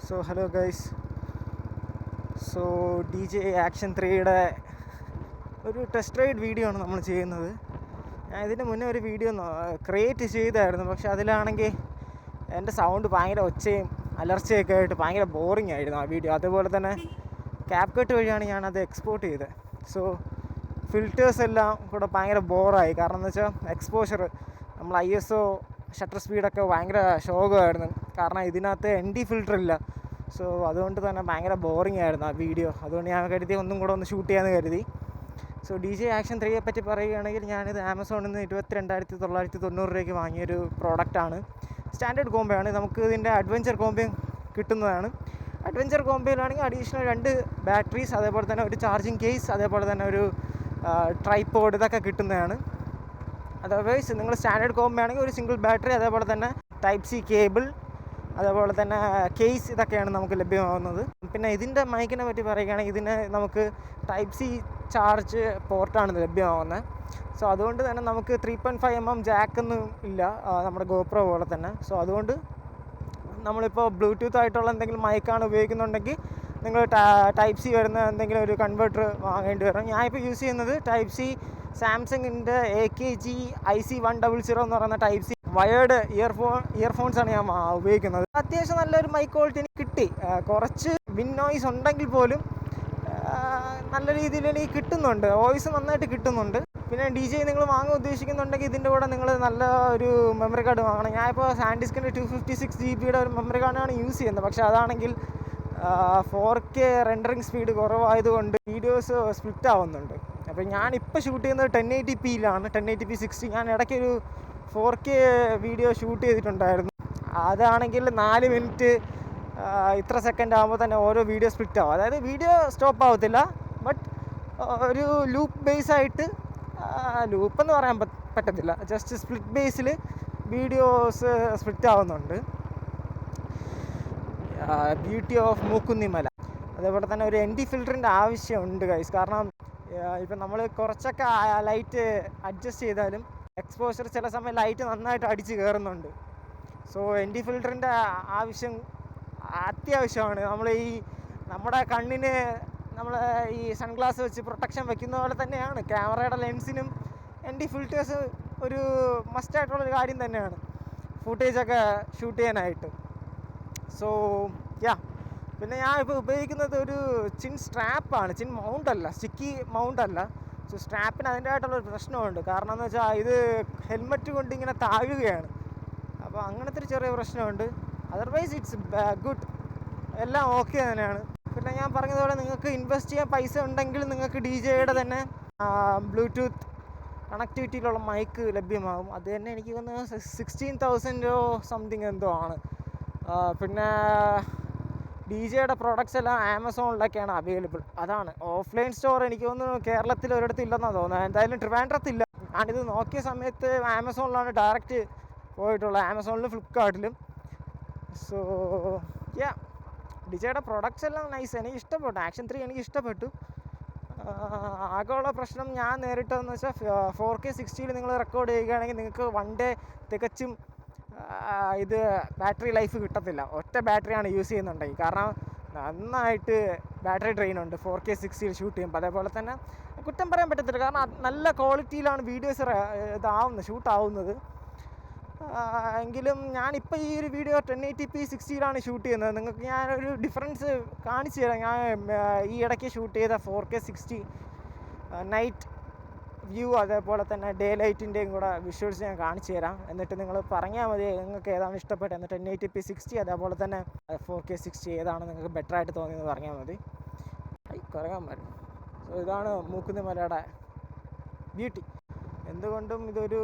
So hello guys. So D J action 3യുടെ ഒരു test ride video ആണ് നമ്മൾ ചെയ്യുന്നത്. ഞാൻ ഇതിന് മുന്നേ ഒരു വീഡിയോ ക്രിയേറ്റ് ചെയ്തായിരുന്നു, പക്ഷെ അതിലാണെങ്കിൽ എൻ്റെ സൗണ്ട് ഭയങ്കര ഒച്ചയും അലർച്ചയൊക്കെ ആയിട്ട് ഭയങ്കര ബോറിംഗ് ആയിരുന്നു ആ വീഡിയോ. അതുപോലെ തന്നെ ക്യാപ്കട്ട് വഴിയാണ് ഞാനത് എക്സ്പോർട്ട് ചെയ്തത്. സോ ഫിൽറ്റേഴ്സ് എല്ലാം കൂടെ ഭയങ്കര ബോറായി. കാരണം എന്ന് വെച്ചാൽ എക്സ്പോഷർ നമ്മൾ ISO ഷട്ടർ സ്പീഡൊക്കെ ഭയങ്കര ശോകമായിരുന്നു. കാരണം ഇതിനകത്ത് ND ഫിൽറ്റർ ഇല്ല. സോ അതുകൊണ്ട് തന്നെ ഭയങ്കര ബോറിംഗ് ആയിരുന്നു ആ വീഡിയോ. അതുകൊണ്ട് ഞാൻ കരുതി ഒന്നും കൂടെ ഒന്ന് ഷൂട്ട് ചെയ്യാമെന്ന് കരുതി. സോ ഡി ജെ ആക്ഷൻ 3യെ പറ്റി പറയുകയാണെങ്കിൽ ഞാനിത് ആമസോണിൽ നിന്ന് 22,990 രൂപയ്ക്ക് വാങ്ങിയൊരു പ്രോഡക്റ്റാണ്. സ്റ്റാൻഡേർഡ് കോംബോയാണ്. നമുക്ക് ഇതിൻ്റെ അഡ്വഞ്ചർ കോംബോയും കിട്ടുന്നതാണ്. അഡ്വഞ്ചർ കോംബോയിലാണെങ്കിൽ അഡീഷണൽ 2 ബാറ്ററീസ്, അതേപോലെ തന്നെ ഒരു ചാർജിങ് കേസ്, അതേപോലെ തന്നെ ഒരു ട്രൈപോഡ്, ഇതൊക്കെ കിട്ടുന്നതാണ്. അതർവൈസ് നിങ്ങൾ സ്റ്റാൻഡേർഡ് കോംബോ ആണെങ്കിൽ ഒരു സിംഗിൾ ബാറ്ററി, അതേപോലെ തന്നെ Type-C കേബിൾ, അതേപോലെ തന്നെ കേസ്, ഇതൊക്കെയാണ് നമുക്ക് ലഭ്യമാകുന്നത്. പിന്നെ ഇതിൻ്റെ മൈക്കിനെ പറ്റി പറയുകയാണെങ്കിൽ ഇതിന് നമുക്ക് Type-C ചാർജ് പോർട്ടാണ് ലഭ്യമാകുന്നത്. സോ അതുകൊണ്ട് തന്നെ നമുക്ക് 3.5 mm ജാക്കൊന്നും ഇല്ല നമ്മുടെ GoPro പോലെ തന്നെ. സോ അതുകൊണ്ട് നമ്മളിപ്പോൾ ബ്ലൂടൂത്ത് ആയിട്ടുള്ള എന്തെങ്കിലും മൈക്കാണ് ഉപയോഗിക്കുന്നുണ്ടെങ്കിൽ നിങ്ങൾ Type-C വരുന്ന എന്തെങ്കിലും ഒരു കൺവേർട്ടർ വാങ്ങേണ്ടി വരും. ഞാനിപ്പോൾ യൂസ് ചെയ്യുന്നത് Type-C സാംസങ്ങിൻ്റെ AKG IC100 എന്ന് പറയുന്ന Type-C വയേർഡ് ഇയർഫോൺസാണ് ഞാൻ ഉപയോഗിക്കുന്നത്. അത്യാവശ്യം നല്ലൊരു മൈക്ക് ക്വാളിറ്റി എനിക്ക് കിട്ടി. കുറച്ച് വിൻ നോയ്സ് ഉണ്ടെങ്കിൽ പോലും നല്ല രീതിയിൽ എനിക്ക് കിട്ടുന്നുണ്ട്, വോയിസ് നന്നായിട്ട് കിട്ടുന്നുണ്ട്. പിന്നെ DJ നിങ്ങൾ വാങ്ങാൻ ഉദ്ദേശിക്കുന്നുണ്ടെങ്കിൽ ഇതിൻ്റെ കൂടെ നിങ്ങൾ നല്ല ഒരു മെമ്മറി കാർഡ് വാങ്ങണം. ഞാനിപ്പോൾ സാൻഡിസ്കിൻ്റെ 256 GB ഒരു മെമ്മറി കാർഡാണ് യൂസ് ചെയ്യുന്നത്. പക്ഷേ അതാണെങ്കിൽ 4K റെൻഡറിങ് സ്പീഡ് കുറവായതുകൊണ്ട് വീഡിയോസ് സ്പ്ലിറ്റ് ആവുന്നുണ്ട്. അപ്പോൾ ഞാനിപ്പോൾ ഷൂട്ട് ചെയ്യുന്നത് 1080pയിലാണ്, 1080p 60. ഞാൻ ഇടയ്ക്കൊരു 4K വീഡിയോ ഷൂട്ട് ചെയ്തിട്ടുണ്ടായിരുന്നു. അതാണെങ്കിൽ 4 മിനിറ്റ് ഇത്ര സെക്കൻഡ് ആകുമ്പോൾ തന്നെ ഓരോ വീഡിയോ സ്പ്ലിറ്റ് ആവും. അതായത് വീഡിയോ സ്റ്റോപ്പ് ആവത്തില്ല, ബട്ട് ഒരു ലൂപ്പ് ബേസായിട്ട്, ലൂപ്പെന്ന് പറയാൻ പറ്റത്തില്ല, ജസ്റ്റ് സ്പ്ലിറ്റ് ബേസിൽ വീഡിയോസ് സ്പ്ലിറ്റ് ആവുന്നുണ്ട്. Beauty of Mookkunnimala. അതേപോലെ തന്നെ ഒരു ND ഫിൽറ്ററിൻ്റെ ആവശ്യമുണ്ട് ഗൈസ്. കാരണം ഇപ്പം നമ്മൾ കുറച്ചൊക്കെ ലൈറ്റ് അഡ്ജസ്റ്റ് ചെയ്താലും എക്സ്പോഷർ ചില സമയം ലൈറ്റ് നന്നായിട്ട് അടിച്ച് കയറുന്നുണ്ട്. സോ ND ഫിൽറ്ററിൻ്റെ ആവശ്യം അത്യാവശ്യമാണ്. നമ്മുടെ കണ്ണിന് നമ്മൾ ഈ സൺഗ്ലാസ് വെച്ച് പ്രൊട്ടക്ഷൻ വെക്കുന്ന പോലെ തന്നെയാണ് ക്യാമറയുടെ ലെൻസിനും ND ഫിൽറ്റേഴ്സ് ഒരു മസ്റ്റായിട്ടുള്ളൊരു കാര്യം തന്നെയാണ് ഫുട്ടേജൊക്കെ ഷൂട്ട് ചെയ്യാനായിട്ട്. സോ പിന്നെ ഞാൻ ഇപ്പോൾ ഉപയോഗിക്കുന്നത് ഒരു ചിൻ സ്ട്രാപ്പാണ്, ചിൻ മൗണ്ടല്ല, സ്റ്റിക്കി മൗണ്ടല്ല. സോ സ്ട്രാപ്പിന് അതിൻ്റെതായിട്ടുള്ളൊരു പ്രശ്നമുണ്ട്. കാരണം എന്ന് വെച്ചാൽ ഇത് ഹെൽമെറ്റ് കൊണ്ട് ഇങ്ങനെ താഴുകയാണ്. അപ്പോൾ അങ്ങനത്തെ ഒരു ചെറിയ പ്രശ്നമുണ്ട്. അതർവൈസ് ഇറ്റ്സ് ഗുഡ്, എല്ലാം ഓക്കെ തന്നെയാണ്. പിന്നെ ഞാൻ പറഞ്ഞതുപോലെ നിങ്ങൾക്ക് ഇൻവെസ്റ്റ് ചെയ്യാൻ പൈസ ഉണ്ടെങ്കിൽ നിങ്ങൾക്ക് DJയുടെ തന്നെ ബ്ലൂടൂത്ത് കണക്ടിവിറ്റിയിലുള്ള മൈക്ക് ലഭ്യമാകും. അത് തന്നെ എനിക്ക് തോന്നുന്നത് 16,000 സംതിങ് എന്തോ ആണ്. പിന്നെ DJയുടെ പ്രോഡക്റ്റ്സ് എല്ലാം ആമസോണിലൊക്കെയാണ് അവൈലബിൾ. അതാണ് ഓഫ്ലൈൻ സ്റ്റോർ എനിക്ക് തോന്നുന്നു കേരളത്തിൽ ഒരിടത്തും ഇല്ലെന്നാണ് തോന്നുന്നത്. എന്തായാലും ട്രിവാൻഡ്രത്തില്ല. ഞാനിത് നോക്കിയ സമയത്ത് ആമസോണിലാണ് ഡയറക്റ്റ് പോയിട്ടുള്ളത്, ആമസോണിലും ഫ്ലിപ്കാർട്ടിലും. സോ DJയുടെ പ്രോഡക്റ്റ്സ് എല്ലാം നൈസ്, എനിക്ക് ഇഷ്ടപ്പെട്ടു. ആക്ഷൻ 3 എനിക്ക് ഇഷ്ടപ്പെട്ടു. ആകെയുള്ള പ്രശ്നം ഞാൻ നേരിട്ടതെന്ന് വെച്ചാൽ 4K 60 നിങ്ങൾ റെക്കോർഡ് ചെയ്യുകയാണെങ്കിൽ നിങ്ങൾക്ക് 1 ഡേ തികച്ചും ഇത് ബാറ്ററി ലൈഫ് കിട്ടത്തില്ല. ഒറ്റ ബാറ്ററിയാണ് യൂസ് ചെയ്യുന്നുണ്ടെങ്കിൽ. കാരണം നന്നായിട്ട് ബാറ്ററി ഡ്രെയിൻ ഉണ്ട് 4K 60 ഷൂട്ട് ചെയ്യുമ്പോൾ. അതേപോലെ തന്നെ കുറ്റം പറയാൻ പറ്റത്തില്ല, കാരണം നല്ല ക്വാളിറ്റിയിലാണ് വീഡിയോസ് ഷൂട്ട് ആവുന്നത്. എങ്കിലും ഞാനിപ്പോൾ ഈ ഒരു വീഡിയോ 1080p 60 ഷൂട്ട് ചെയ്യുന്നത്. നിങ്ങൾക്ക് ഞാനൊരു ഡിഫറൻസ് കാണിച്ചു തരാം. ഞാൻ ഈ ഇടയ്ക്ക് ഷൂട്ട് ചെയ്ത 4K 60 നൈറ്റ് വ്യൂ, അതേപോലെ തന്നെ ഡേ ലൈറ്റിൻ്റെയും കൂടെ വിഷ്വൽസ് ഞാൻ കാണിച്ചു തരാം. എന്നിട്ട് നിങ്ങൾ പറഞ്ഞാൽ മതി നിങ്ങൾക്ക് ഏതാണ് ഇഷ്ടപ്പെട്ടത്. എന്നിട്ട് 1080p 60 അതേപോലെ തന്നെ 4K 60 ഏതാണ് നിങ്ങൾക്ക് ബെറ്റർ ആയിട്ട് തോന്നിയെന്ന് പറഞ്ഞാൽ മതി. കുറയാൻ പറ്റും. സോ ഇതാണ് മൂക്കുന്നിമലയുടെ ബ്യൂട്ടി. എന്തുകൊണ്ടും ഇതൊരു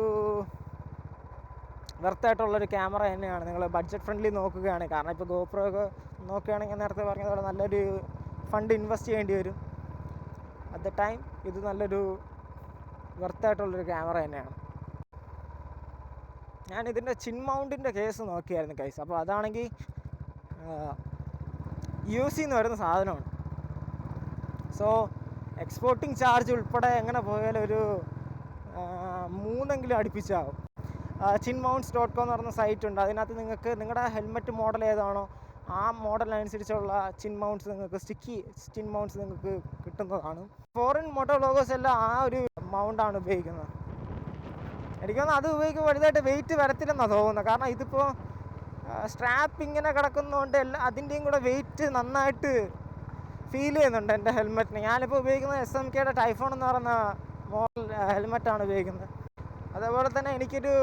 വെർത്തായിട്ടുള്ളൊരു ക്യാമറ തന്നെയാണ് നിങ്ങൾ ബഡ്ജറ്റ് ഫ്രണ്ട്ലി നോക്കുകയാണെങ്കിൽ. കാരണം ഇപ്പോൾ GoPro ഒക്കെ നോക്കുകയാണെങ്കിൽ നേരത്തെ പറഞ്ഞതുപോലെ നല്ലൊരു ഫണ്ട് ഇൻവെസ്റ്റ് ചെയ്യേണ്ടി വരും. അറ്റ് ദ ടൈം ഇത് നല്ലൊരു വെർത്തായിട്ടുള്ളൊരു ക്യാമറ തന്നെയാണ്. ഞാനിതിൻ്റെ ചിൻ മൗണ്ടിൻ്റെ കേസ് നോക്കിയായിരുന്നു കൈസ്. അപ്പോൾ അതാണെങ്കിൽ UC എന്ന് വരുന്ന സാധനമാണ്. സോ എക്സ്പോർട്ടിങ് ചാർജ് ഉൾപ്പെടെ എങ്ങനെ പോയാലും ഒരു 3 അടുപ്പിച്ചാകും. chinmounts.com എന്ന് പറയുന്ന സൈറ്റ് ഉണ്ട്. അതിനകത്ത് നിങ്ങൾക്ക് നിങ്ങളുടെ ഹെൽമെറ്റ് മോഡൽ ഏതാണോ ആ മോഡലനുസരിച്ചുള്ള ചിൻ മൗണ്ട്സ് നിങ്ങൾക്ക് ചിൻ മൗണ്ട്സ് നിങ്ങൾക്ക് കിട്ടുന്നതാണ്. ഫോറിൻ മോട്ടോ വ്ളോഗേഴ്സ് എല്ലാം ആ ഒരു മൗണ്ടാണ് ഉപയോഗിക്കുന്നത്. എനിക്കൊന്ന് അത് ഉപയോഗിക്കുമ്പോൾ വലുതായിട്ട് വെയിറ്റ് വരത്തില്ലെന്നാണ് തോന്നുന്നത്. കാരണം ഇതിപ്പോൾ സ്ട്രാപ്പ് ഇങ്ങനെ കിടക്കുന്നതുകൊണ്ട് അതിൻ്റെയും കൂടെ വെയിറ്റ് നന്നായിട്ട് ഫീൽ ചെയ്യുന്നുണ്ട് എൻ്റെ ഹെൽമെറ്റിന്. ഞാനിപ്പോൾ ഉപയോഗിക്കുന്നത് SMKയുടെ ടൈഫോൺ എന്ന് പറയുന്ന മോഡൽ ഹെൽമെറ്റാണ് ഉപയോഗിക്കുന്നത്. അതേപോലെ തന്നെ എനിക്കൊരു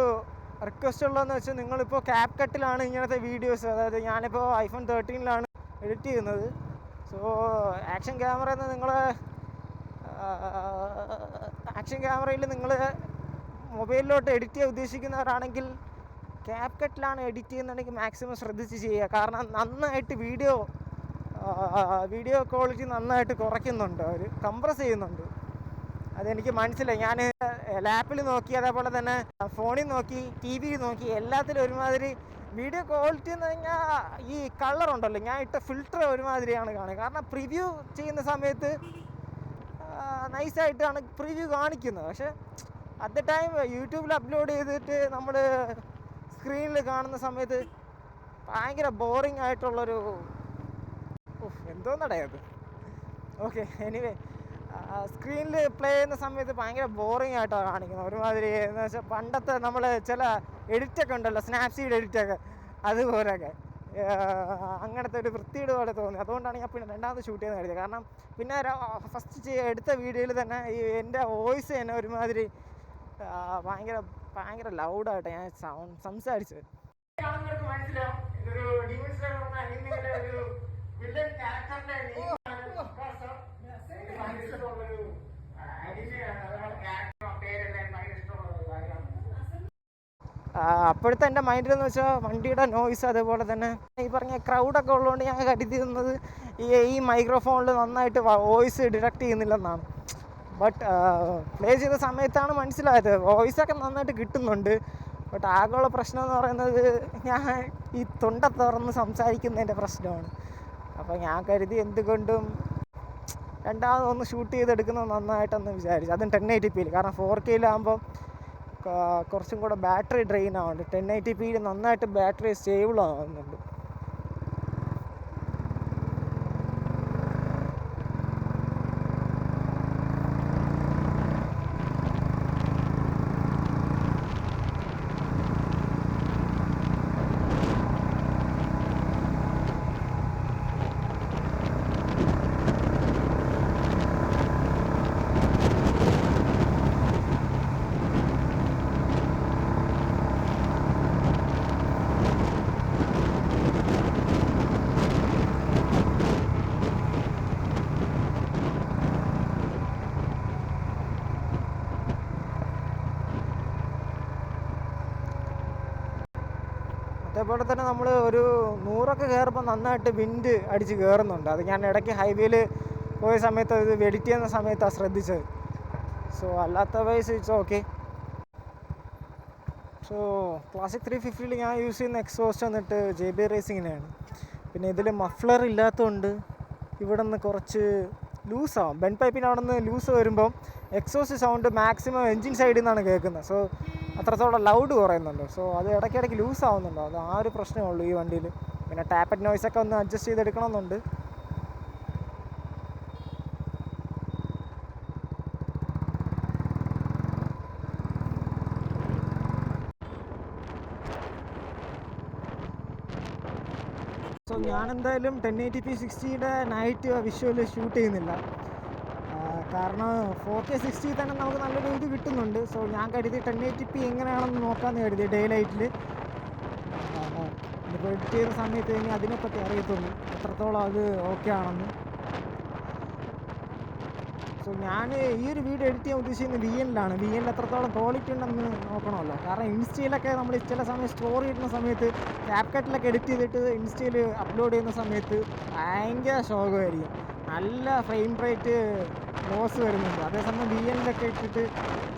റിക്വസ്റ്റ് ഉള്ളതെന്ന് വെച്ചാൽ, നിങ്ങളിപ്പോൾ ക്യാപ് കട്ടിലാണ് ഇങ്ങനത്തെ വീഡിയോസ്, അതായത് ഞാനിപ്പോൾ iPhone 13 എഡിറ്റ് ചെയ്യുന്നത്. സോ ആക്ഷൻ ക്യാമറയിൽ നിങ്ങൾ മൊബൈലിലോട്ട് എഡിറ്റ് ചെയ്യാൻ ഉദ്ദേശിക്കുന്നവരാണെങ്കിൽ ക്യാപ് കട്ടിലാണ് എഡിറ്റ് ചെയ്യുന്നുണ്ടെങ്കിൽ മാക്സിമം ശ്രദ്ധിച്ച് ചെയ്യുക. കാരണം നന്നായിട്ട് വീഡിയോ ക്വാളിറ്റി നന്നായിട്ട് കുറയ്ക്കുന്നുണ്ട്, അവർ കംപ്രസ് ചെയ്യുന്നുണ്ട്. അതെനിക്ക് മനസ്സിലായി. ഞാൻ ലാപ്പിൽ നോക്കി, അതേപോലെ തന്നെ ഫോണിൽ നോക്കി, TV നോക്കി, എല്ലാത്തിലും ഒരുമാതിരി വീഡിയോ ക്വാളിറ്റി എന്ന് പറഞ്ഞാൽ ഈ കളറുണ്ടല്ലോ, ഞാൻ ഇട്ട ഫിൽറ്റർ ഒരുമാതിരിയാണ് കാണുക. കാരണം പ്രിവ്യൂ ചെയ്യുന്ന സമയത്ത് നൈസായിട്ടാണ് പ്രിവ്യൂ കാണിക്കുന്നത്. പക്ഷേ അറ്റ് ദ ടൈം യൂട്യൂബിൽ അപ്ലോഡ് ചെയ്തിട്ട് നമ്മൾ സ്ക്രീനിൽ കാണുന്ന സമയത്ത് ഭയങ്കര ബോറിംഗ് ആയിട്ടുള്ളൊരു എന്തോന്നടയത്. ഓക്കെ, എനിവേ, സ്ക്രീനിൽ പ്ലേ ചെയ്യുന്ന സമയത്ത് ഭയങ്കര ബോറിംഗ് ആയിട്ടാണ് കാണിക്കുന്നത്. ഒരുമാതിരി എന്ന് വെച്ചാൽ പണ്ടത്തെ നമ്മൾ ചില എഡിറ്റൊക്കെ ഉണ്ടല്ലോ, സ്നാപ്സീഡ് എഡിറ്റൊക്കെ, അതുപോലെയൊക്കെ അങ്ങനത്തെ ഒരു വൃത്തിയുടെ പോലെ തോന്നി. അതുകൊണ്ടാണ് ഞാൻ പിന്നെ രണ്ടാമത് ഷൂട്ട് ചെയ്യുന്നത് കരുതിയത്. കാരണം പിന്നെ ഫസ്റ്റ് എടുത്ത വീഡിയോയിൽ തന്നെ എൻ്റെ വോയിസ് തന്നെ ഒരുമാതിരി ഭയങ്കര ലൗഡായിട്ട് ഞാൻ സംസാരിച്ചത്. മനസ്സിലാവും ഇതൊരു വില്ലൻ ക്യാരക്ടറിന്റെ അപ്പോഴത്തെ എൻ്റെ മൈൻഡിലെന്ന് വെച്ചാൽ വണ്ടിയുടെ നോയ്സ്, അതേപോലെ തന്നെ ഈ പറഞ്ഞ ക്രൗഡൊക്കെ ഉള്ളതുകൊണ്ട് ഞാൻ കരുതുന്നത് ഈ മൈക്രോഫോണിൽ നന്നായിട്ട് വോയിസ് ഡിറ്റക്ട് ചെയ്യുന്നില്ലെന്നാണ്. ബട്ട് പ്ലേ ചെയ്ത സമയത്താണ് മനസ്സിലായത് വോയിസൊക്കെ നന്നായിട്ട് കിട്ടുന്നുണ്ട്. ബട്ട് ആകെയുള്ള പ്രശ്നം എന്ന് പറയുന്നത് ഞാൻ ഈ തൊണ്ട തുറന്ന് സംസാരിക്കുന്നതിൻ്റെ പ്രശ്നമാണ്. അപ്പോൾ ഞാൻ കരുതി എന്തുകൊണ്ടും രണ്ടാമതൊന്ന് ഷൂട്ട് ചെയ്തെടുക്കുന്നത് നന്നായിട്ടെന്ന് വിചാരിച്ചു. അതും 1080p. കാരണം 4K കുറച്ചും കൂടെ ബാറ്ററി ഡ്രെയിൻ ആവുന്നുണ്ട്. 1080p നന്നായിട്ട് ബാറ്ററി സ്റ്റേബിൾ ആവുന്നുണ്ട്. അതേപോലെ തന്നെ നമ്മൾ ഒരു 100 കയറുമ്പോൾ നന്നായിട്ട് വിൻഡ് അടിച്ച് കയറുന്നുണ്ട്. അത് ഞാൻ ഇടയ്ക്ക് ഹൈവേയിൽ പോയ സമയത്ത് അത് എഡിറ്റ് ചെയ്യുന്ന സമയത്താണ് ശ്രദ്ധിച്ചത്. സോ അല്ലാത്ത vice it's okay. So classic 350 ഞാൻ യൂസ് ചെയ്യുന്ന എക്സോസ്റ്റ് വന്നിട്ട് JB റേസിങ്ങിനാണ്. പിന്നെ ഇതിൽ മഫ്ലർ ഇല്ലാത്തതുകൊണ്ട് ഇവിടെ നിന്ന് കുറച്ച് ലൂസാവും. ബെൻ പൈപ്പിന് അവിടെ നിന്ന് ലൂസ് വരുമ്പം എക്സോസ്റ്റ് സൗണ്ട് മാക്സിമം എൻജിൻ സൈഡിൽ നിന്നാണ് കേൾക്കുന്നത്. സോ അത്രത്തോളം ലൗഡ് കുറയുന്നുണ്ട്. സോ അത് ഇടയ്ക്കിടയ്ക്ക് ലൂസ് ആവുന്നുണ്ടോ, അത് ആ ഒരു പ്രശ്നമേ ഉള്ളൂ ഈ വണ്ടിയിൽ. പിന്നെ ടാപ്പറ്റ് നോയ്സൊക്കെ ഒന്ന് അഡ്ജസ്റ്റ് ചെയ്തെടുക്കണമെന്നുണ്ട്. സോ ഞാനെന്തായാലും 1080p 60 നൈറ്റ് വിഷ്വൽ ഷൂട്ട് ചെയ്യുന്നില്ല. കാരണം 4K 60 തന്നെ നമുക്ക് നല്ലൊരു ഇത് കിട്ടുന്നുണ്ട്. സോ ഞാൻ കരുതി 1080p എങ്ങനെയാണെന്ന് നോക്കാമെന്ന് കരുതി ഡേ ലൈറ്റിൽ. ഇപ്പോൾ എഡിറ്റ് ചെയ്യുന്ന സമയത്ത് ഇനി അതിനെപ്പറ്റി അറിയത്തുള്ളൂ എത്രത്തോളം അത് ഓക്കെ ആണെന്ന്. സോ ഞാൻ ഈ ഒരു വീഡിയോ എഡിറ്റ് ചെയ്യാൻ ഉദ്ദേശിക്കുന്നത് VN-ലാണ്. VN എത്രത്തോളം ക്വാളിറ്റി ഉണ്ടെന്ന് നോക്കണമല്ലോ. കാരണം ഇൻസ്റ്റയിലൊക്കെ നമ്മൾ ചില സമയം സ്റ്റോറി ഇടുന്ന സമയത്ത് ക്യാപ്കട്ടിലൊക്കെ എഡിറ്റ് ചെയ്തിട്ട് ഇൻസ്റ്റയിൽ അപ്ലോഡ് ചെയ്യുന്ന സമയത്ത് ഭയങ്കര ശോകമായിരിക്കും. നല്ല ഫ്രെയിം റേറ്റ് ലോസ് വരുന്നുണ്ട്. അതേസമയം VN-ലൊക്കെ ഇട്ടിട്ട്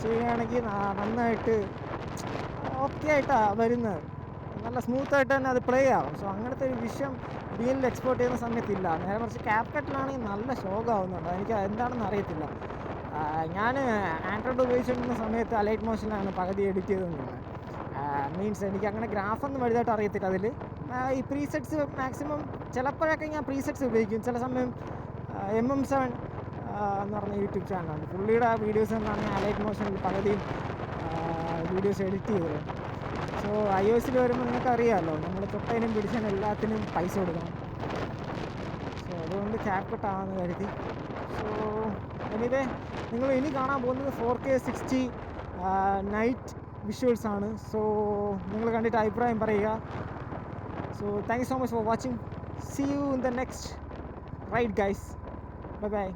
ചെയ്യുകയാണെങ്കിൽ നന്നായിട്ട് ഓക്കെ ആയിട്ടാണ് വരുന്നത്. നല്ല സ്മൂത്തായിട്ട് തന്നെ അത് പ്ലേ ആവും. സോ അങ്ങനത്തെ ഒരു വിഷയം VN-ൽ എക്സ്പോർട്ട് ചെയ്യുന്ന സമയത്തില്ല. നേരെ മറിച്ച് ക്യാപ്കട്ടിലാണെങ്കിൽ നല്ല ശോകമാവുന്നുണ്ട്. എനിക്ക് എന്താണെന്ന് അറിയത്തില്ല. ഞാൻ ആൻഡ്രോയിഡ് ഉപയോഗിച്ചിരുന്ന സമയത്ത് അലൈറ്റ് മോഷനിലാണ് പകുതി എഡിറ്റ് ചെയ്തുകൊണ്ടിരുന്നത്. മീൻസ് എനിക്ക് അങ്ങനെ ഗ്രാഫൊന്നും വലുതായിട്ട് അറിയത്തില്ല അതിൽ. ഈ പ്രീസെറ്റ്സ് മാക്സിമം ചിലപ്പോഴൊക്കെ ഞാൻ പ്രീസെറ്റ്സ് ഉപയോഗിക്കും. ചില സമയം MM7 എന്ന് പറഞ്ഞ യൂട്യൂബ് ചാനലാണ്. പുള്ളിയുടെ വീഡിയോസ് എന്നാണ് ഞാൻ ലൈറ്റ് മോഷനിൽ പകുതിയും വീഡിയോസ് എഡിറ്റ് ചെയ്തത്. സോ iOS വരുമ്പോൾ നിങ്ങൾക്കറിയാമല്ലോ, നമ്മൾ തൊട്ടതിനും പിടിച്ചതിനും എല്ലാത്തിനും പൈസ കൊടുക്കണം. സോ അതുകൊണ്ട് CapCut ആണെന്ന് കരുതി. സോ എനിവേ നിങ്ങൾ ഇനി കാണാൻ പോകുന്നത് 4K 60 നൈറ്റ് വിഷ്വൽസ് ആണ്. സോ നിങ്ങൾ കണ്ടിട്ട് അഭിപ്രായം പറയുക. So thank you so much for watching. See you in the next ride guys. Bye bye.